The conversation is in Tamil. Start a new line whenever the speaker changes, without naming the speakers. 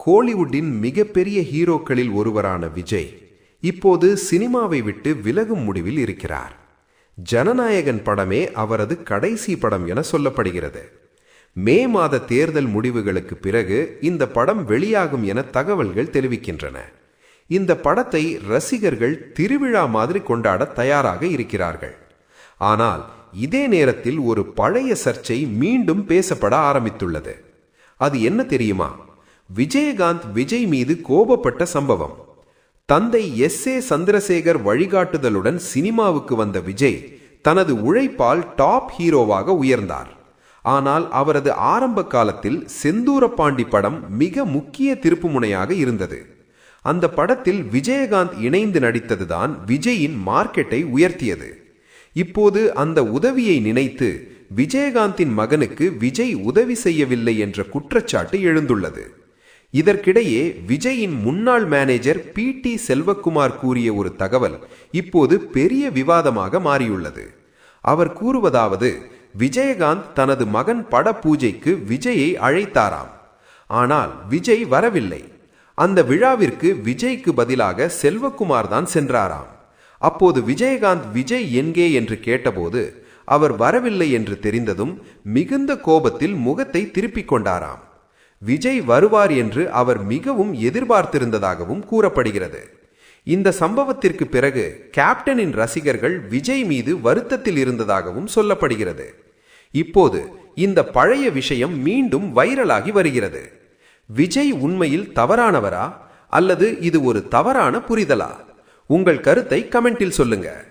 கோலிவுட்டின் மிகப்பெரிய ஹீரோக்களில் ஒருவரான விஜய் இப்போது சினிமாவை விட்டு விலகும் முடிவில் இருக்கிறார். ஜனநாயகன் படமே அவரது கடைசி படம் என சொல்லப்படுகிறது. மே மாத தேர்தல் முடிவுகளுக்கு பிறகு இந்த படம் வெளியாகும் என தகவல்கள் தெரிவிக்கின்றன. இந்த படத்தை ரசிகர்கள் திருவிழா மாதிரி கொண்டாட தயாராக இருக்கிறார்கள். ஆனால் இதே நேரத்தில் ஒரு பழைய சர்ச்சை மீண்டும் பேசப்பட ஆரம்பித்துள்ளது. அது என்ன தெரியுமா? விஜயகாந்த் விஜய் மீது கோபப்பட்ட சம்பவம். தந்தை S.A. சந்திரசேகர் வழிகாட்டுதலுடன் சினிமாவுக்கு வந்த விஜய் தனது உழைப்பால் டாப் ஹீரோவாக உயர்ந்தார். ஆனால் அவரது ஆரம்ப காலத்தில் செந்தூரப்பாண்டி படம் மிக முக்கிய திருப்புமுனையாக இருந்தது. அந்த படத்தில் விஜயகாந்த் இணைந்து நடித்ததுதான் விஜயின் மார்க்கெட்டை உயர்த்தியது. இப்போது அந்த உதவியை நினைத்து விஜயகாந்தின் மகனுக்கு விஜய் உதவி செய்யவில்லை என்ற குற்றச்சாட்டு எழுந்துள்ளது. இதற்கிடையே விஜயின் முன்னாள் மேனேஜர் P.T. செல்வகுமார் கூறிய ஒரு தகவல் இப்போது பெரிய விவாதமாக மாறியுள்ளது. அவர் கூறுவதாவது, விஜயகாந்த் தனது மகன் பட பூஜைக்கு விஜயை அழைத்தாராம். ஆனால் விஜய் வரவில்லை. அந்த விழாவிற்கு விஜய்க்கு பதிலாக செல்வகுமார் தான் சென்றாராம். அப்போது விஜயகாந்த் விஜய் எங்கே என்று கேட்டபோது அவர் வரவில்லை என்று தெரிந்ததும் மிகுந்த கோபத்தில் முகத்தை திருப்பிக் கொண்டாராம். விஜய் வருவார் என்று அவர் மிகவும் எதிர்பார்த்திருந்ததாகவும் கூறப்படுகிறது. இந்த சம்பவத்திற்கு பிறகு கேப்டனின் ரசிகர்கள் விஜய் மீது வருத்தத்தில் இருந்ததாகவும் சொல்லப்படுகிறது. இப்போது இந்த பழைய விஷயம் மீண்டும் வைரலாகி வருகிறது. விஜய் உண்மையில் தவறானவரா அல்லது இது ஒரு தவறான புரிதலா? உங்கள் கருத்தை கமெண்டில் சொல்லுங்க.